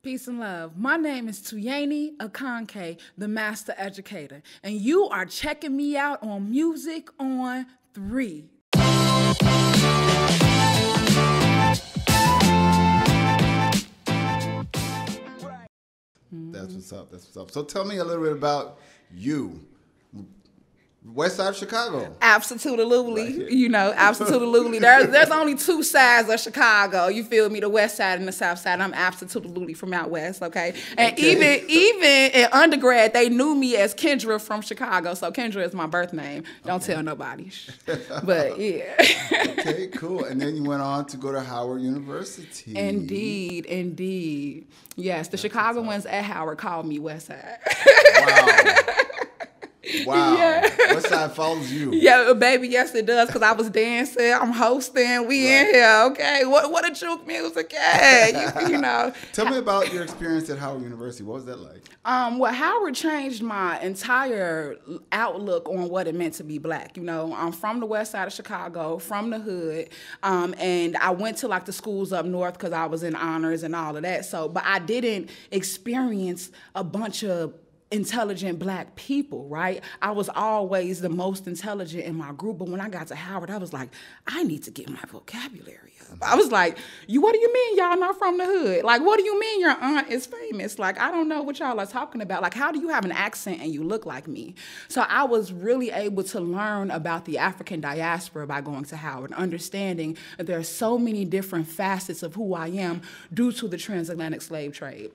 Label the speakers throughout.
Speaker 1: Peace and love. My name is Tuyeni Akanke, the Master Educator, and you are checking me out on Musicon3.
Speaker 2: That's what's up. That's what's up. So tell me a little bit about you. West side of Chicago.
Speaker 1: Absolutely.
Speaker 2: Right.
Speaker 1: You know, absolutely. There's only two sides of Chicago. You feel me? The west side and the south side. I'm absolutely from out west, okay? And even in undergrad, they knew me as Kendra from Chicago. So Kendra is my birth name. Don't tell nobody. But yeah.
Speaker 2: Okay, cool. And then you went on to go to Howard University.
Speaker 1: Indeed. Yes, the Chicagoans at Howard called me West Side.
Speaker 2: Wow.
Speaker 1: Yeah.
Speaker 2: West Side follows you.
Speaker 1: Yeah, baby, yes it does, because I was dancing, I'm hosting, we in here, okay? What a juke music, yeah, you know.
Speaker 2: Tell me about your experience at Howard University. What was that like?
Speaker 1: Well, Howard changed my entire outlook on what it meant to be black. You know, I'm from the west side of Chicago, from the hood, and I went to like the schools up north because I was in honors and all of that. So, but I didn't experience a bunch of intelligent black people, right? I was always the most intelligent in my group, but when I got to Howard, I was like, I need to get my vocabulary up. I was like, what do you mean y'all not from the hood? Like, what do you mean your aunt is famous? Like, I don't know what y'all are talking about. Like, how do you have an accent and you look like me? So I was really able to learn about the African diaspora by going to Howard, understanding that there are so many different facets of who I am due to the transatlantic slave trade.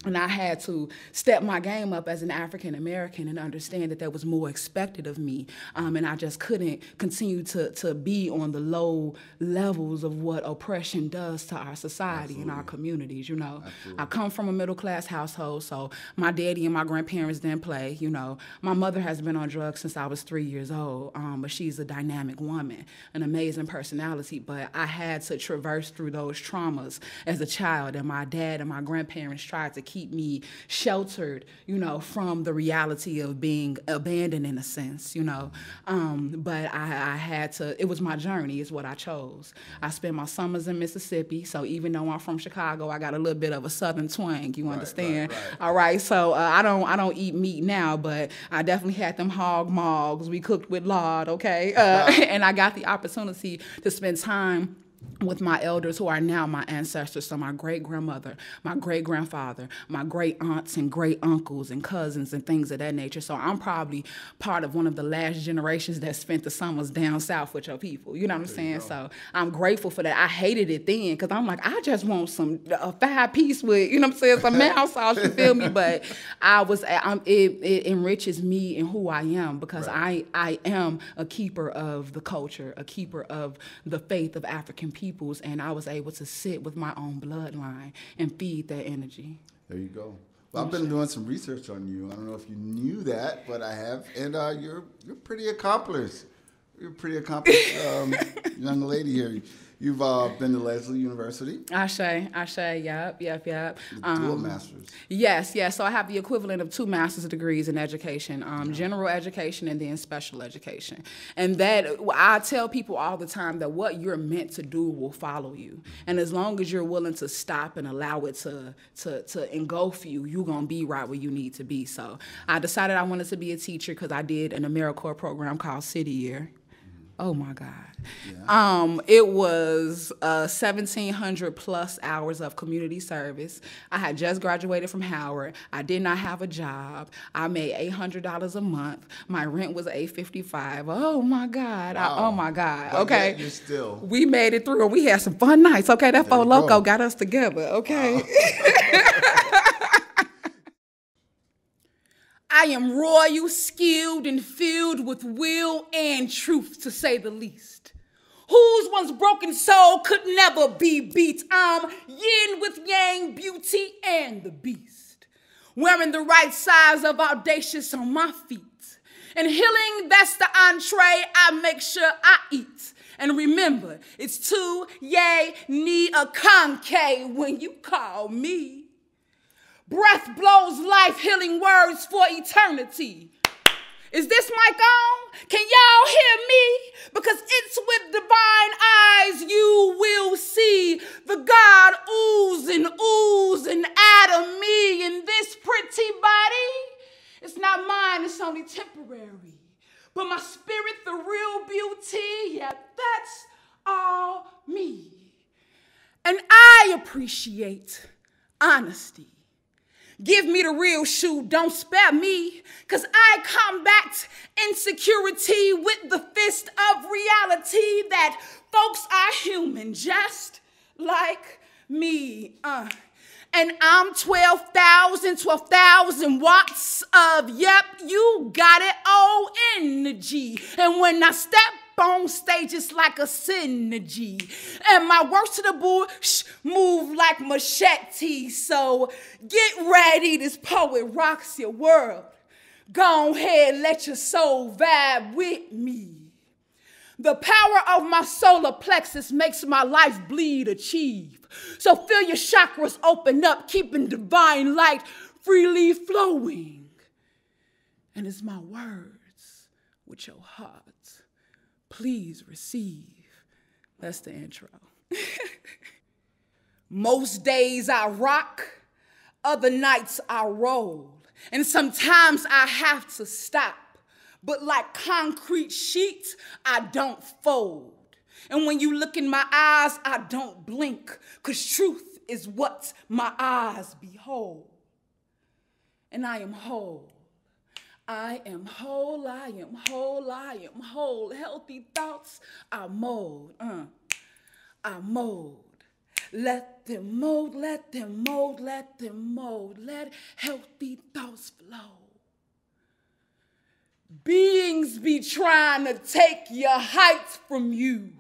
Speaker 1: And I had to step my game up as an African American and understand that there was more expected of me. And I just couldn't continue to be on the low levels of what oppression does to our society and our communities, you know. I come from a middle class household, so my daddy and my grandparents didn't play, you know. My mother has been on drugs since I was 3 years old, but she's a dynamic woman, an amazing personality, but I had to traverse through those traumas as a child, and my dad and my grandparents tried to keep me sheltered, you know, from the reality of being abandoned in a sense, you know. But I had to, it was my journey, is what I chose. I spent my summers in Mississippi, so even though I'm from Chicago, I got a little bit of a southern twang, you understand? Right. All right, so I don't eat meat now, but I definitely had them hog mogs we cooked with lard, okay? And I got the opportunity to spend time with my elders who are now my ancestors, so my great-grandmother, my great-grandfather, my great-aunts and great-uncles and cousins and things of that nature. So I'm probably part of one of the last generations that spent the summers down south with your people, you know what I'm saying? So I'm grateful for that. I hated it then because I'm like, I just want a 5-piece with, you know what I'm saying, some mouse sauce, you feel me? But it enriches me and who I am because I am a keeper of the culture, a keeper of the faith of African peoples, and I was able to sit with my own bloodline and feed that energy.
Speaker 2: There you go. Well, I've been doing some research on you. I don't know if you knew that, but I have, and you're pretty accomplished. You're a pretty accomplished young lady here. You've been to Lesley University.
Speaker 1: Ashe, yep.
Speaker 2: Dual masters.
Speaker 1: Yes. So I have the equivalent of 2 master's degrees in education, general education and then special education. And that, I tell people all the time that what you're meant to do will follow you. And as long as you're willing to stop and allow it to engulf you, you're going to be right where you need to be. So I decided I wanted to be a teacher because I did an AmeriCorps program called City Year. Oh my God. Yeah. It was 1,700 plus hours of community service. I had just graduated from Howard. I did not have a job. I made $800 a month. My rent was $855. Oh my God.
Speaker 2: Wow.
Speaker 1: Oh my God.
Speaker 2: But
Speaker 1: okay.
Speaker 2: You're still.
Speaker 1: We made it through and we had some fun nights. Okay. That Four Loco got us together. Okay. Wow. I am royal, skilled, and filled with will and truth, to say the least. Whose once broken soul could never be beat. I'm yin with yang, beauty and the beast. Wearing the right size of audacious on my feet. And healing, that's the entree I make sure I eat. And remember, it's Tuyeni Akanke when you call me. Breath blows life, healing words for eternity. Is this mic on? Can y'all hear me? Because it's with divine eyes you will see the God ooze and Adam but my spirit, the real beauty, yeah, that's all me. And I appreciate honesty. Give me the real shoe, don't spare me, because I combat insecurity with the fist of reality that folks are human just like me. And I'm 12,000 watts of, yep, you got it, oh, energy. And when I step on stage, it's like a synergy. And my words to the bush move like machete. So get ready, this poet rocks your world. Go ahead, let your soul vibe with me. The power of my solar plexus makes my life bleed achieve. So feel your chakras open up, keeping divine light freely flowing. And it's my words with your heart. Please receive. That's the intro. Most days I rock, other nights I roll. And sometimes I have to stop. But like concrete sheets, I don't fold. And when you look in my eyes, I don't blink, 'cause truth is what my eyes behold. And I am whole. I am whole, I am whole, I am whole. Healthy thoughts I mold. I mold. Let them mold, let them mold, let them mold. Let healthy thoughts flow. Beings be trying to take your heights from you,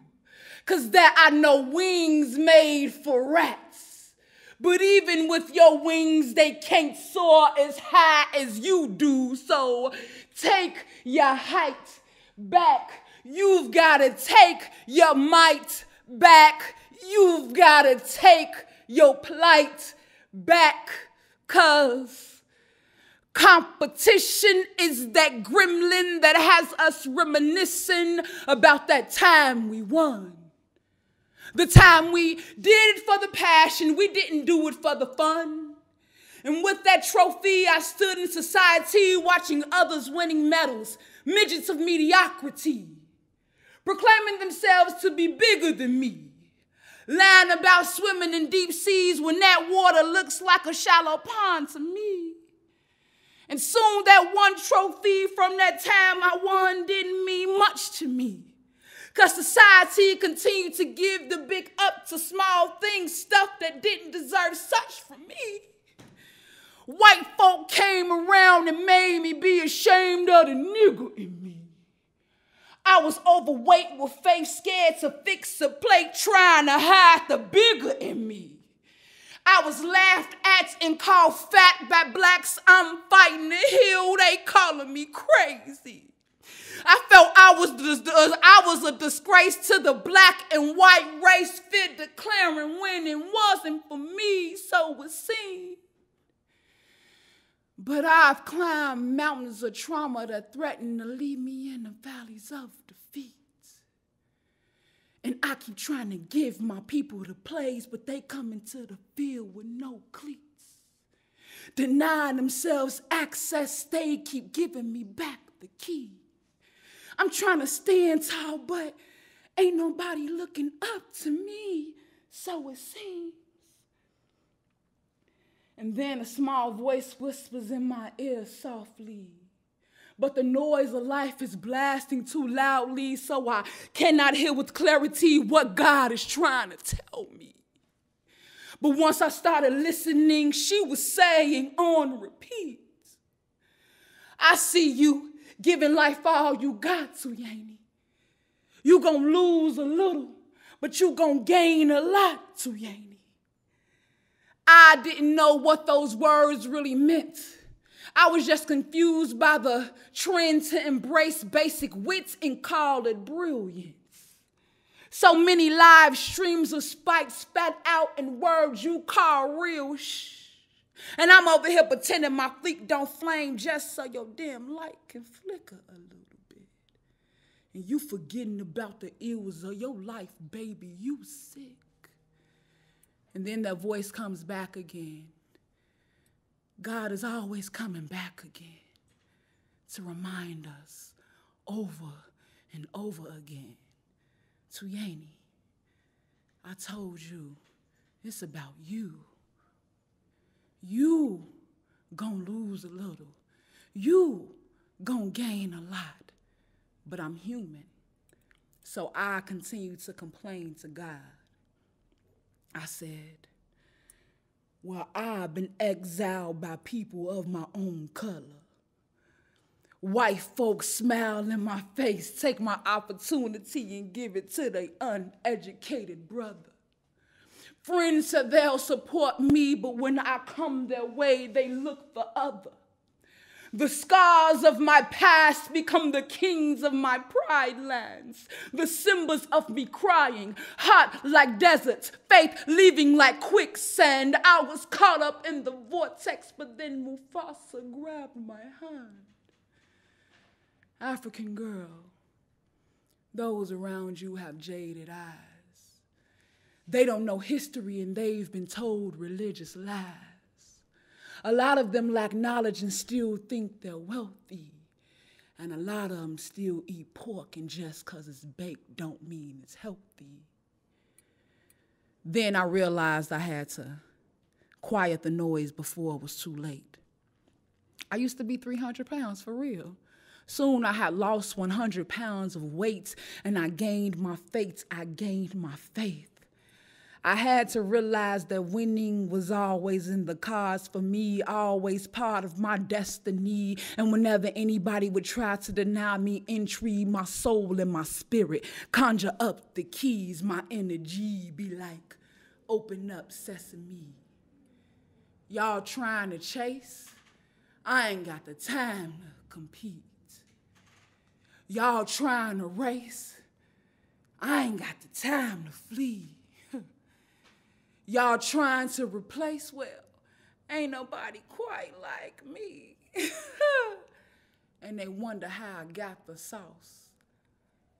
Speaker 1: 'cause there are no wings made for rats. But even with your wings, they can't soar as high as you do. So take your height back. You've got to take your might back. You've got to take your plight back, 'cause competition is that gremlin that has us reminiscing about that time we won. The time we did it for the passion, we didn't do it for the fun. And with that trophy, I stood in society watching others winning medals, midgets of mediocrity, proclaiming themselves to be bigger than me, lying about swimming in deep seas when that water looks like a shallow pond to me. And soon that one trophy from that time I won didn't mean much to me, 'cause society continued to give the big up to small things, stuff that didn't deserve such from me. White folk came around and made me be ashamed of the nigger in me. I was overweight with faith, scared to fix a plate, trying to hide the bigger in me. I was laughed at and called fat by blacks. I'm fighting the hill, they calling me crazy. I felt I was a disgrace to the black and white race, fit declaring when it wasn't for me, so it seemed. But I've climbed mountains of trauma that threaten to leave me in the valleys of defeat. And I keep trying to give my people the plays, but they come into the field with no cleats. Denying themselves access, they keep giving me back the key. I'm trying to stand tall, but ain't nobody looking up to me, so it seems. And then a small voice whispers in my ear softly, but the noise of life is blasting too loudly, so I cannot hear with clarity what God is trying to tell me. But once I started listening, she was saying on repeat, I see you giving life all you got, Tuyeni. You gonna lose a little, but you gonna gain a lot, Tuyeni. I didn't know what those words really meant. I was just confused by the trend to embrace basic wits and call it brilliance. So many live streams of spite spat out in words you call real And I'm over here pretending my fleet don't flame just so your dim light can flicker a little bit. And you forgetting about the ills of your life, baby, you sick. And then that voice comes back again. God is always coming back again to remind us over and over again. Tuyeni, I told you, it's about you. You gonna lose a little. You gonna gain a lot. But I'm human. So I continue to complain to God. I said, well, I've been exiled by people of my own color. White folks smile in my face, take my opportunity and give it to the uneducated brother. Friends say they'll support me, but when I come their way, they look the other. The scars of my past become the kings of my pride lands. The symbols of me crying, hot like deserts, faith leaving like quicksand. I was caught up in the vortex, but then Mufasa grabbed my hand. African girl, those around you have jaded eyes. They don't know history and they've been told religious lies. A lot of them lack knowledge and still think they're wealthy. And a lot of them still eat pork, and just because it's baked don't mean it's healthy. Then I realized I had to quiet the noise before it was too late. I used to be 300 pounds for real. Soon I had lost 100 pounds of weight, and I gained my faith. I gained my faith. I had to realize that winning was always in the cards for me, always part of my destiny. And whenever anybody would try to deny me entry, my soul and my spirit conjure up the keys. My energy be like, open up sesame. Y'all trying to chase? I ain't got the time to compete. Y'all trying to race? I ain't got the time to flee. Y'all trying to replace? Well, ain't nobody quite like me. And they wonder how I got the sauce.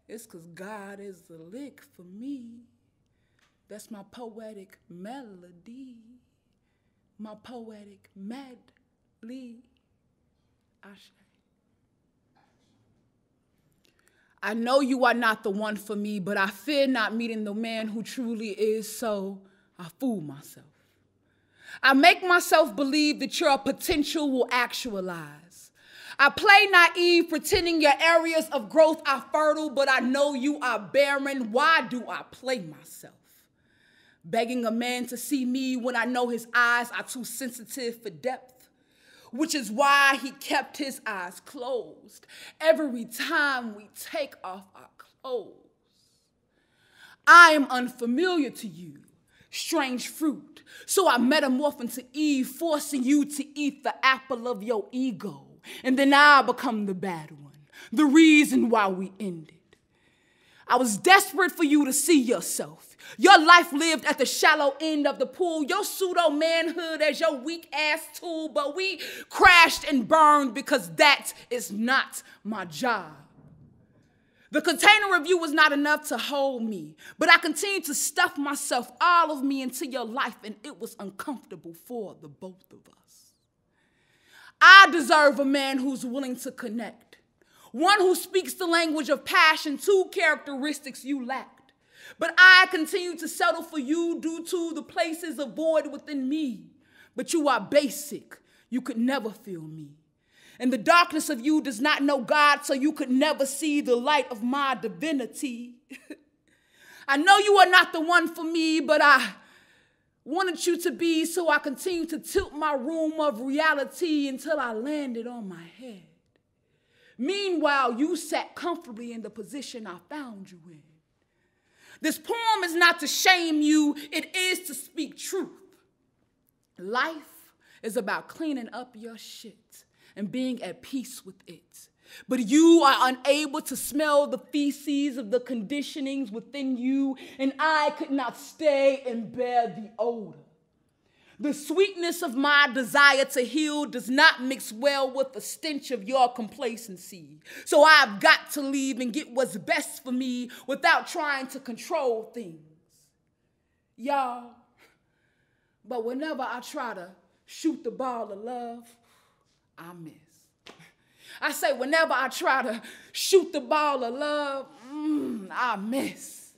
Speaker 1: It's 'cause God is the lick for me. That's my poetic melody. My poetic medley. Ashe. I know you are not the one for me, but I fear not meeting the man who truly is, so I fool myself. I make myself believe that your potential will actualize. I play naive, pretending your areas of growth are fertile, but I know you are barren. Why do I play myself? Begging a man to see me when I know his eyes are too sensitive for depth, which is why he kept his eyes closed every time we take off our clothes. I am unfamiliar to you, strange fruit, so I metamorph into Eve, forcing you to eat the apple of your ego, and then I become the bad one, the reason why we ended. I was desperate for you to see yourself. Your life lived at the shallow end of the pool, your pseudo-manhood as your weak-ass tool, but we crashed and burned because that is not my job. The container of you was not enough to hold me, but I continued to stuff myself, all of me, into your life, and it was uncomfortable for the both of us. I deserve a man who's willing to connect, one who speaks the language of passion, two characteristics you lacked. But I continue to settle for you due to the places of void within me. But you are basic. You could never feel me. And the darkness of you does not know God, so you could never see the light of my divinity. I know you are not the one for me, but I wanted you to be, so I continued to tilt my room of reality until I landed on my head. Meanwhile, you sat comfortably in the position I found you in. This poem is not to shame you, it is to speak truth. Life is about cleaning up your shit and being at peace with it. But you are unable to smell the feces of the conditionings within you, and I could not stay and bear the odor. The sweetness of my desire to heal does not mix well with the stench of your complacency. So I've got to leave and get what's best for me without trying to control things. Y'all, but whenever I try to shoot the ball of love, I miss. I say whenever I try to shoot the ball of love, I miss.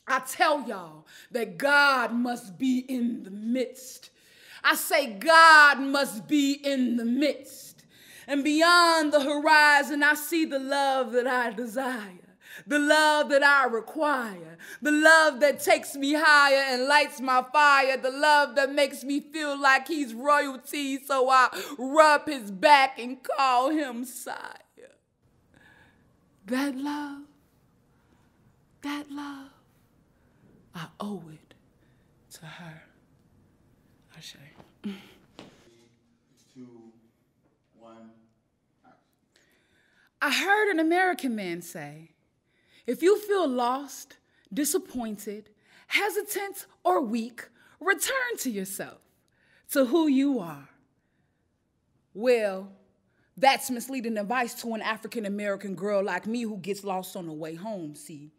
Speaker 1: I tell y'all that God must be in the midst. I say God must be in the midst. And beyond the horizon, I see the love that I desire. The love that I require, the love that takes me higher and lights my fire, the love that makes me feel like he's royalty, so I rub his back and call him sire. That love, I owe it to her. Ashe.
Speaker 2: 3, 2, 1.
Speaker 1: I heard an American man say, if you feel lost, disappointed, hesitant, or weak, return to yourself, to who you are. Well, that's misleading advice to an African-American girl like me who gets lost on the way home, see.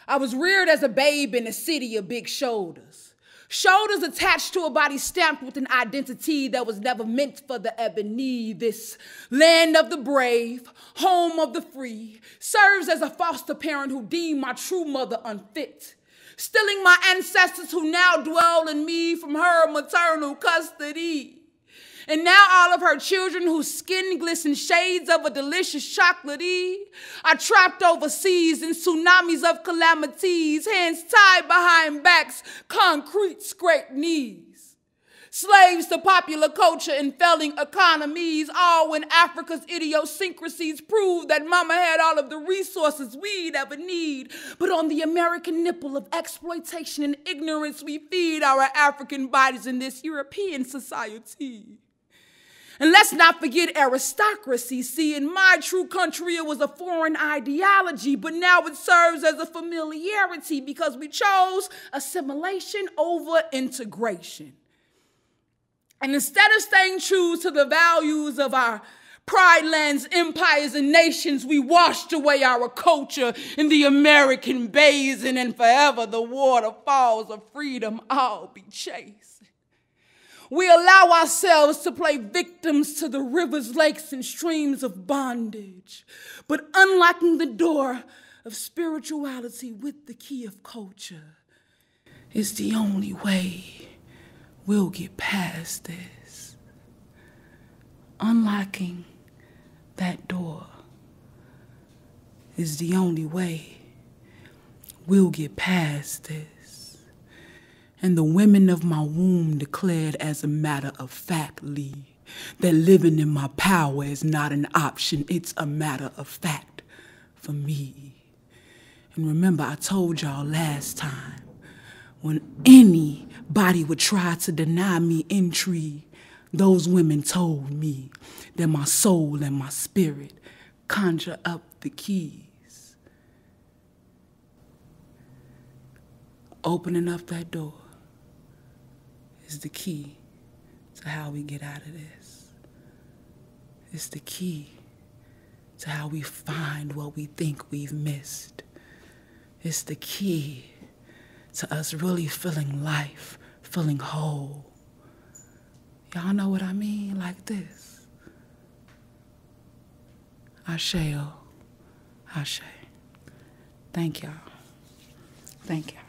Speaker 1: I was reared as a babe in a city of big shoulders. Shoulders attached to a body stamped with an identity that was never meant for the ebony. This land of the brave, home of the free, serves as a foster parent who deemed my true mother unfit, stealing my ancestors who now dwell in me from her maternal custody. And now all of her children whose skin glistens shades of a delicious chocolatey are trapped overseas in tsunamis of calamities, hands tied behind backs, concrete scraped knees. Slaves to popular culture and failing economies, all when Africa's idiosyncrasies prove that mama had all of the resources we'd ever need. But on the American nipple of exploitation and ignorance, we feed our African bodies in this European society. And let's not forget aristocracy. See, in my true country, it was a foreign ideology, but now it serves as a familiarity because we chose assimilation over integration. And instead of staying true to the values of our pride lands, empires, and nations, we washed away our culture in the American basin, and forever the waterfalls of freedom all be chased. We allow ourselves to play victims to the rivers, lakes, and streams of bondage. But unlocking the door of spirituality with the key of culture is the only way we'll get past this. Unlocking that door is the only way we'll get past this. And the women of my womb declared as a matter of factly that living in my power is not an option, it's a matter of fact for me. And remember, I told y'all last time, when anybody would try to deny me entry, those women told me that my soul and my spirit conjure up the keys. Opening up that door is the key to how we get out of this. It's the key to how we find what we think we've missed. It's the key to us really feeling life, feeling whole. Y'all know what I mean? Like this. Ashe, oh, Ashe. Thank y'all. Thank y'all.